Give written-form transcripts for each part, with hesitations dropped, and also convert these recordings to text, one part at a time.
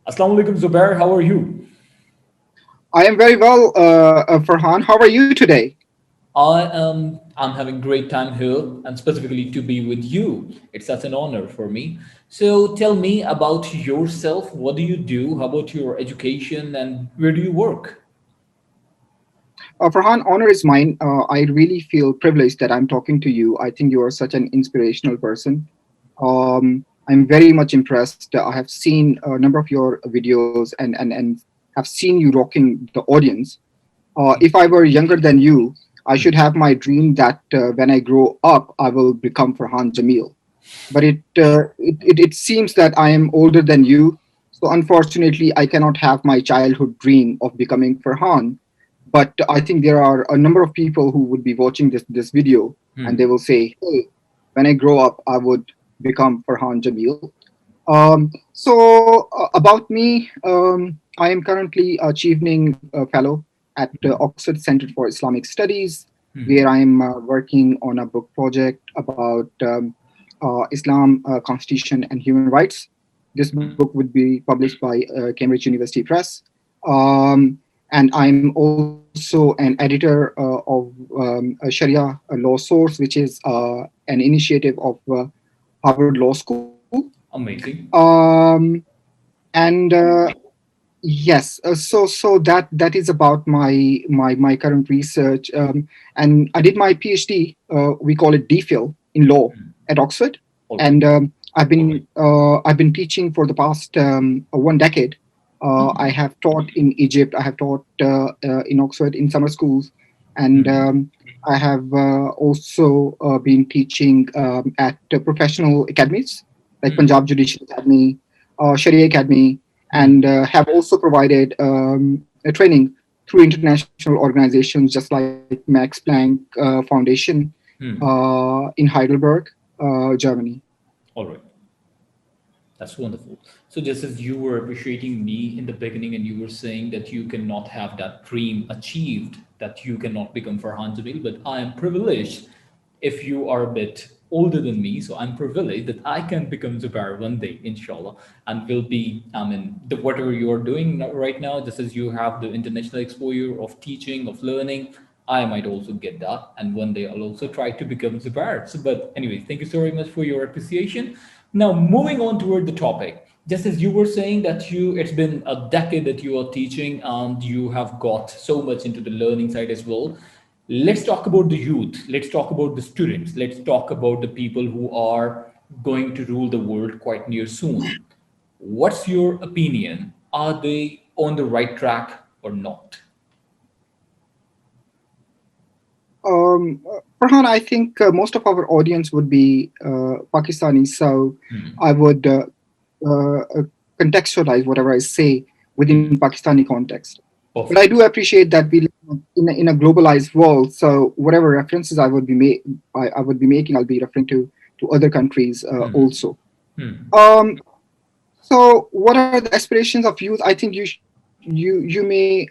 Assalamu alaikum, Zubair. How are you? I am very well, Farhan. How are you today? I'm having great time here, and specifically to be with you. It's such an honor for me. So tell me about yourself. What do you do? How about your education, and where do you work? Farhan, honor is mine. I really feel privileged that I'm talking to you. I think you are such an inspirational person. I'm very much impressed. I have seen a number of your videos and have seen you rocking the audience. If I were younger than you, I should have my dream that when I grow up, I will become Farhan Jamil. But it seems that I am older than you. So unfortunately, I cannot have my childhood dream of becoming Farhan. But I think there are a number of people who would be watching this video and they Hmm. will say, hey, when I grow up, I would become Farhan Jamil. About me, I am currently a Chief Fellow at Oxford Center for Islamic Studies, Hmm. where I am working on a book project about Islam, Constitution, and Human Rights. This book would be published by Cambridge University Press. Um, and I'm also an editor of a Sharia law source, which is an initiative of Harvard Law School. Amazing. Um, and Yes, so that is about my current research, and I did my PhD. We call it DPhil in law at Oxford, All right. and I've been teaching for the past 1 decade. I have taught in Egypt. I have taught in Oxford in summer schools, and I have also been teaching at professional academies like Punjab Judicial Academy, Sharia Academy, and have also provided a training through international organizations just like Max Planck Foundation in Heidelberg, Germany. All right. That's wonderful. So, just as you were appreciating me in the beginning, and you were saying that you cannot have that dream achieved, that you cannot become Farhan Jamil, but I am privileged if you are a bit older than me. So, I'm privileged that I can become Zubair one day, inshallah, and will be, whatever you are doing right now, just as you have the international exposure of teaching, of learning. I might also get that, and one day I'll also try to become Zubair. So, but anyway, thank you so very much for your appreciation. Now, moving on toward the topic, just as you were saying that it's been a decade that you are teaching and you have got so much into the learning side as well. Let's talk about the youth. Let's talk about the students. Let's talk about the people who are going to rule the world quite near soon. What's your opinion? Are they on the right track or not? Farhan, I think most of our audience would be Pakistani, so I would contextualize whatever I say within Pakistani context. But I do Perfect. appreciate that we live in a globalized world. So whatever references I would be making, I'll be referring to other countries also. Um, so what are the aspirations of youth? I think you may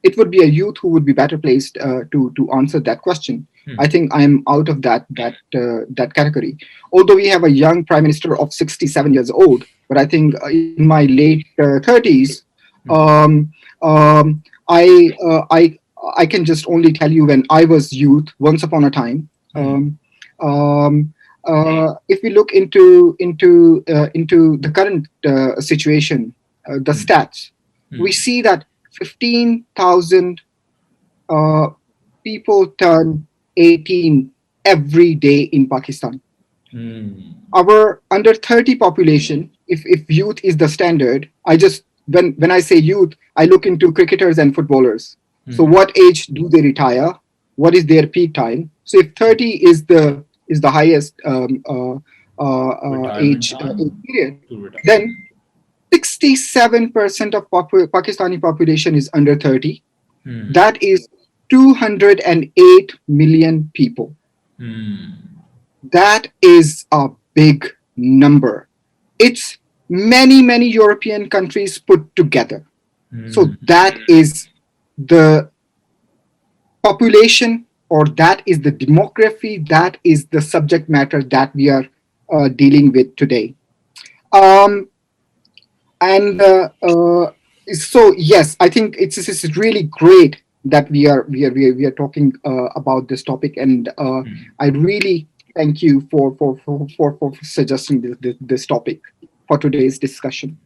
it would be a youth who would be better placed to answer that question. I think I am out of that category. Although we have a young prime minister of 67 years old, but I think in my late 30s, um, I can just only tell you when I was youth once upon a time. Um, if we look into the current situation, the stats, we see that 15,000 uh, people turn 18 every day in Pakistan. Our under 30 population, if youth is the standard, I just when I say youth, I look into cricketers and footballers. So what age do they retire? What is their peak time? So if 30 is the highest Retirement age time period, to retire. then 67% of Pakistani population is under 30. That is 208 million people. That is a big number. It's many European countries put together. So that is the population, or that is the demography, that is the subject matter that we are dealing with today. Um, And so yes, I think it's really great that we are talking about this topic, and I really thank you for suggesting this topic for today's discussion.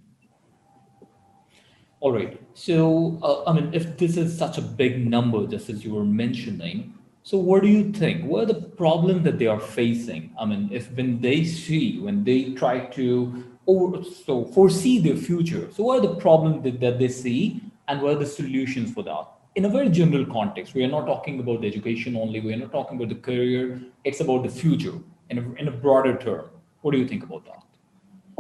All right. So, I mean, if this is such a big number, just as you were mentioning, so what do you think? What are the problems that they are facing? I mean, if when they try to foresee their future, so what are the problems that they see, and what are the solutions for that? In a very general context, we are not talking about the education only. We are not talking about the career. It's about the future in a broader term. What do you think about that?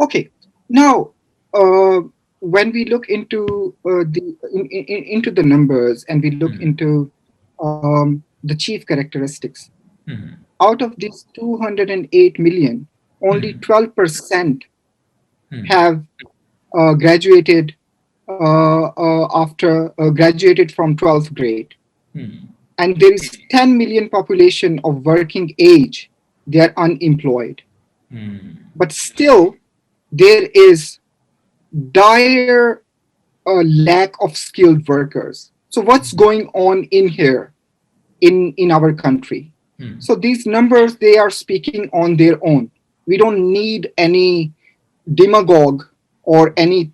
Okay, now uh, when we look into into the numbers, and we look Hmm. into the chief characteristics, Hmm. out of these 208 million, only Hmm. 12% Hmm. have graduated after graduated from 12th grade, Hmm. and there is 10 million population of working age, they are unemployed. Hmm. But still there is dire lack of skilled workers. So what's going on in here, in our country? Hmm. So these numbers, they are speaking on their own. We don't need any demagogue or any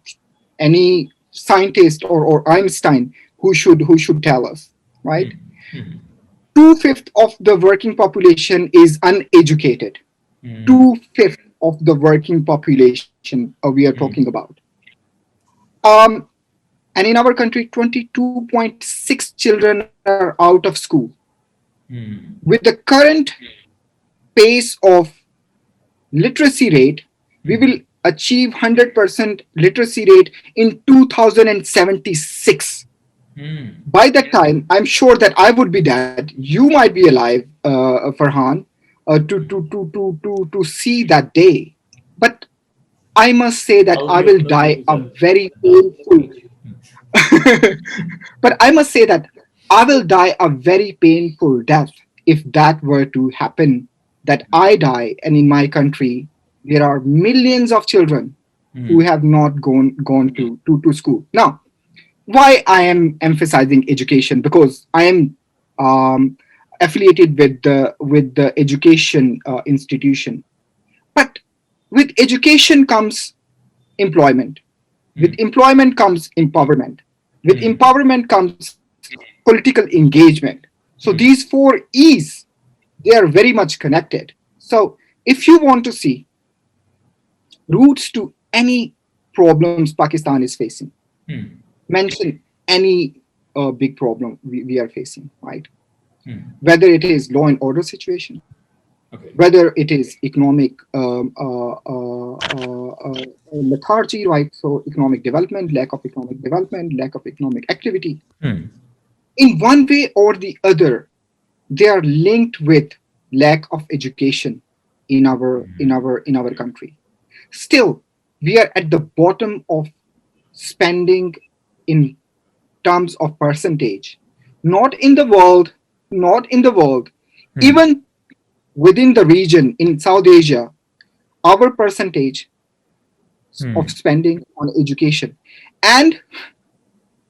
scientist or Einstein who should tell us, right? Hmm. Hmm. 2/5 of the working population is uneducated. Hmm. 2/5 of the working population we are talking Hmm. about. Um, and in our country, 22.6 children are out of school. Hmm. With the current pace of literacy rate, we will Hmm. achieve 100% literacy rate in 2076. Hmm. By that time, I'm sure that I would be dead. You might be alive, Farhan, to see that day. But I must say that I'll I be will honored to die a visit very at that painful. age. Hmm. But I must say that I will die a very painful death if that were to happen. That I die, and in my country there are millions of children who Hmm. have not gone to school. Now, why I am emphasizing education? Because I am um, affiliated with the education institution. But with education comes employment. With Hmm. employment comes empowerment. With Hmm. empowerment comes political engagement. So these Hmm. four E's, they are very much connected. So if you want to see roots to any problems Pakistan is facing, Hmm. mention any big problem we are facing, right? Hmm. Whether it is law and order situation, Okay. whether it is economic lethargy, right? So economic development, lack of economic activity. Hmm. In one way or the other, they are linked with lack of education in our country. Still, we are at the bottom of spending in terms of percentage. Not in the world, not in the world, Hmm. even within the region in South Asia, our percentage of Hmm. spending on education. And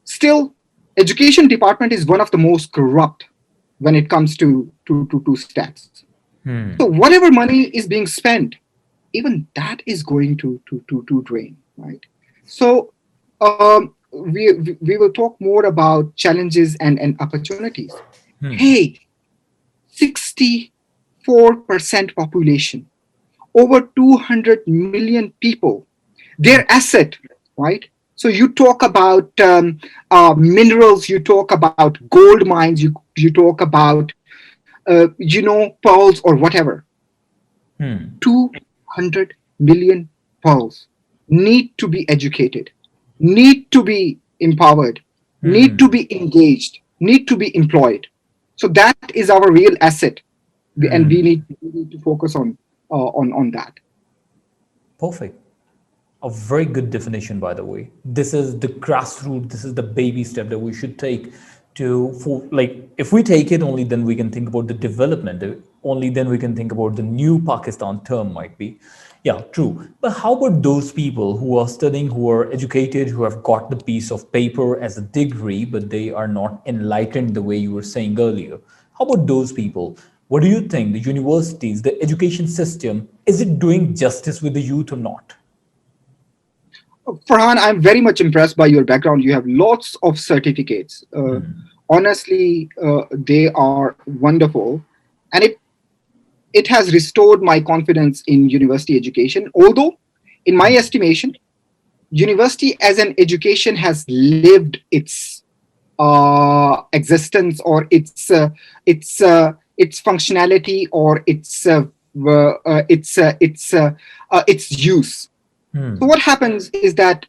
still, education department is one of the most corrupt when it comes to stats. So Hmm. whatever money is being spent, even that is going to drain, right? So we will talk more about challenges and opportunities. Hmm. Hey, 64% population, over 200 million people, their asset, right? So you talk about minerals, you talk about gold mines, you talk about pearls or whatever. Hmm. 200 million pearls need to be educated, need to be empowered, need to Hmm. be engaged, need to be employed. So that is our real asset, and we Hmm. need to focus on that. Perfect. A very good definition, by the way. This is the grassroots, this is the baby step that we should take to, for like, if we take it only, then we can think about the development. only then we can think about the new Pakistan term might be. Yeah, true. But how about those people who are studying, who are educated, who have got the piece of paper as a degree, but they are not enlightened the way you were saying earlier? How about those people? What do you think? The universities, the education system, is it doing justice with the youth or not? Farhan, I'm very much impressed by your background. You have lots of certificates. Honestly, they are wonderful, and it has restored my confidence in university education. Although, in my estimation, university as an education has lived its existence, or its functionality, or its use. So what happens is that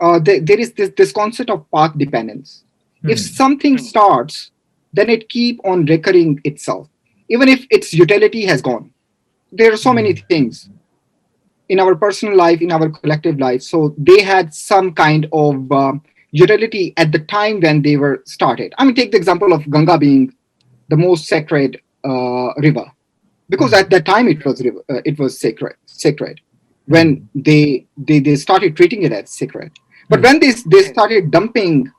there is this concept of path dependence. If something starts, then it keep on recurring itself, even if its utility has gone. There are so many things in our personal life, in our collective life. So they had some kind of utility at the time when they were started. I mean, take the example of Ganga being the most sacred river, because at that time it was sacred when they started treating it as sacred. But when they started dumping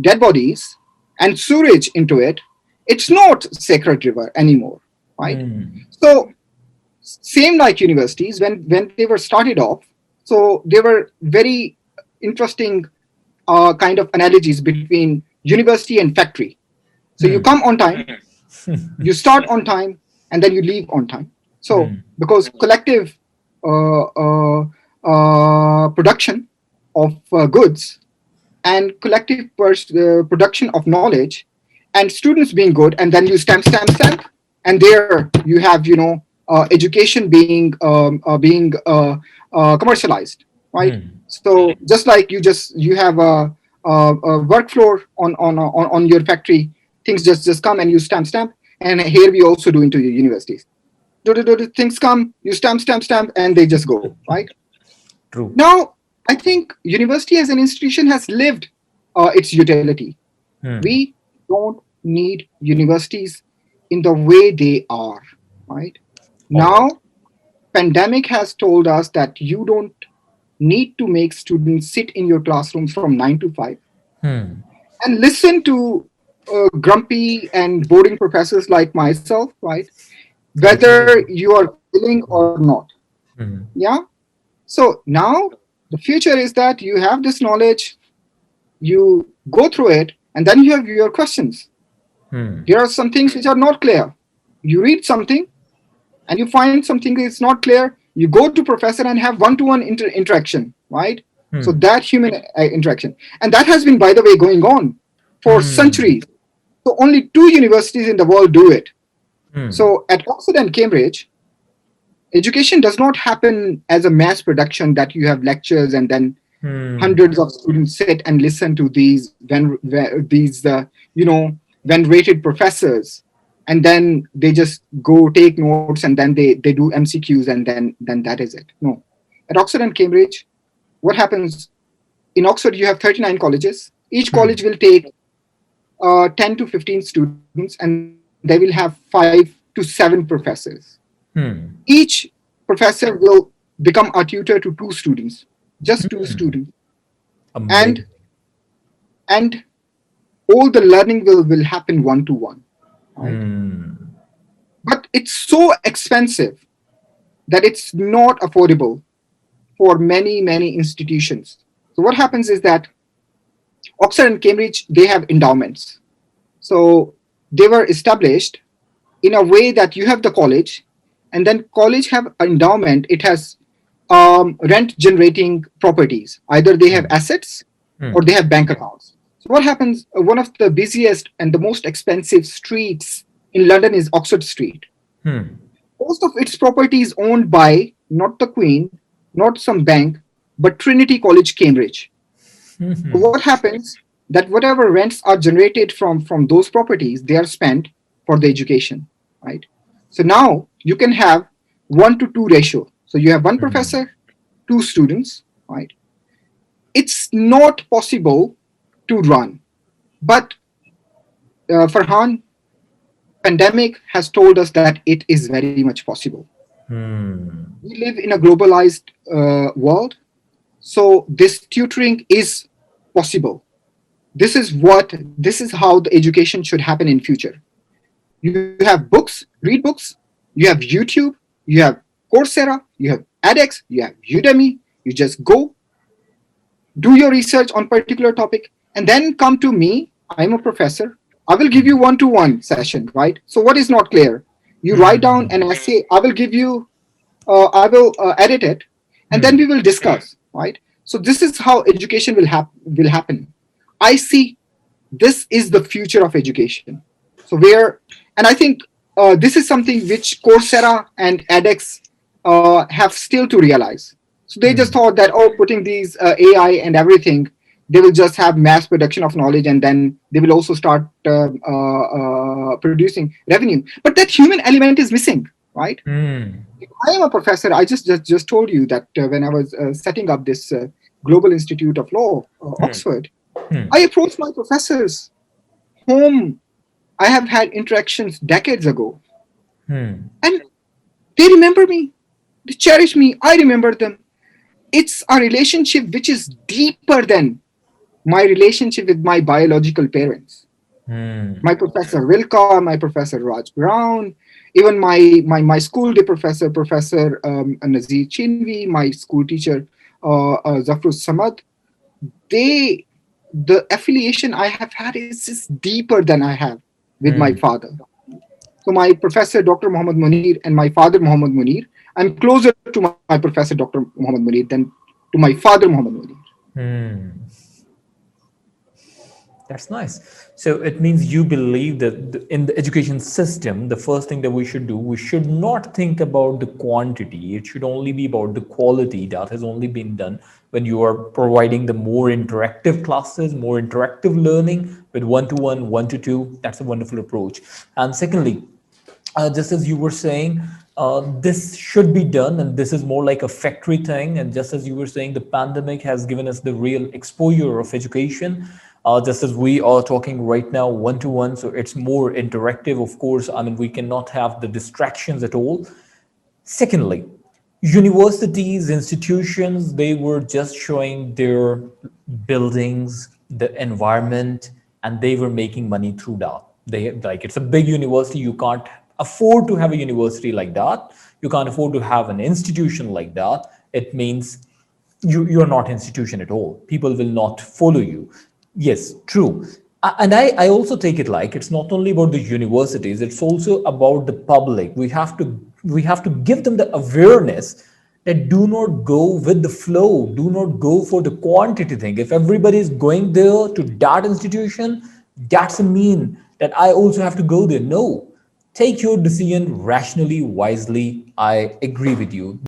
dead bodies and sewage into it, it's not sacred river anymore, right? So same like universities, when they were started off, so there were very interesting kind of analogies between university and factory. So you come on time, you start on time, and then you leave on time. So because collective production of goods, and collective production of knowledge, and students being good, and then you stamp, and there you have, education being commercialized, right? So just like you have a work floor on your factory, things just come and you stamp, and here we also do into the universities. Things come, you stamp, and they just go, right? True. Now, I think university as an institution has lived its utility. We don't need universities in the way they are, right? All right. Now, pandemic has told us that you don't need to make students sit in your classrooms from 9 to 5 and listen to grumpy and boring professors like myself, right? Whether Definitely. you are willing or not. Yeah. So now the future is that you have this knowledge, you go through it, and then you have your questions. Here are some things which are not clear. You read something and you find something is not clear. You go to professor and have one-to-one interaction, right? So that human interaction, and that has been, by the way, going on for centuries. So only two universities in the world do it. So at Oxford and Cambridge, education does not happen as a mass production that you have lectures and then hundreds of students sit and listen to these venerated professors, and then they just go take notes, and then they do MCQs, and then that is it. No. At Oxford and Cambridge, what happens, in Oxford you have 39 colleges. Each college will take 10 to 15 students, and they will have 5 to 7 professors. Each professor will become a tutor to two students, just two students, and Amazing. and all the learning will happen one to one, right? But it's so expensive that it's not affordable for many institutions. So what happens is that Oxford and Cambridge, they have endowments. So they were established in a way that you have the college, and then college have endowment. It has rent generating properties. Either they have assets or they have bank accounts. So what happens? One of the busiest and the most expensive streets in London is Oxford Street. Most of its property is owned by not the Queen, not some bank, but Trinity College, Cambridge. So what happens, that whatever rents are generated from those properties, they are spent for the education, right? So now you can have 1 to 2 ratio. So you have one professor, two students, right? It's not possible to run. But Farhan, Pandemic has told us that it is very much possible. Hmm. We live in a globalized world, so this tutoring is possible. This is how the education should happen in future. You have books, read books, you have YouTube, you have Coursera, you have edX, you have Udemy. You just go do your research on particular topic, and then come to me. I'm a professor. I will give you one-to-one session, right? So what is not clear? You write down Hmm. an essay. I will give you. I will edit it, and then Hmm. we will discuss, right? So this is how education will happen. I see this is the future of education. So where, and I think this is something which Coursera and edX have still to realize. So they just Hmm. thought that, oh, putting these AI and everything, they will just have mass production of knowledge, and then they will also start producing revenue. But that human element is missing, right? Hmm. I am a professor. I just told you that when I was setting up this Global Institute of Law, Hmm. Oxford, Hmm. I approached my professors whom I have had interactions decades ago, Hmm. and they remember me. They cherish me. I remember them. It's a relationship which is deeper than my relationship with my biological parents. Hmm. My professor Wilka, my professor Raj Brown, even my school day professor, Professor Nazir Chinvi, my school teacher Zafrus Samad, they the affiliation I have had is just deeper than I have with my Hmm. father. So my professor Dr. Muhammad Munir and my father Muhammad Munir, I'm closer to my professor Dr. Muhammad Munir than to my father Muhammad Munir. Hmm. That's nice. So it means you believe that in the education system, the first thing that we should do, we should not think about the quantity. It should only be about the quality. That has only been done when you are providing the more interactive classes, more interactive learning with one-to-one, one-to-two. That's a wonderful approach. And secondly, just as you were saying, this should be done, and this is more like a factory thing. And just as you were saying, the pandemic has given us the real exposure of education. Just as we are talking right now, one to one, so it's more interactive. Of course, I mean we cannot have the distractions at all. Secondly, universities, institutions, they were just showing their buildings, the environment, and they were making money through that. They like it's a big university. You can't afford to have a university like that. You can't afford to have an institution like that. It means you're not institution at all. People will not follow you. Yes, true. And I also take it like it's not only about the universities, it's also about the public. We have to give them the awareness that do not go with the flow, do not go for the quantity thing. If everybody is going there to that institution, that's a mean that I also have to go there. No, take your decision rationally, wisely. I agree with you.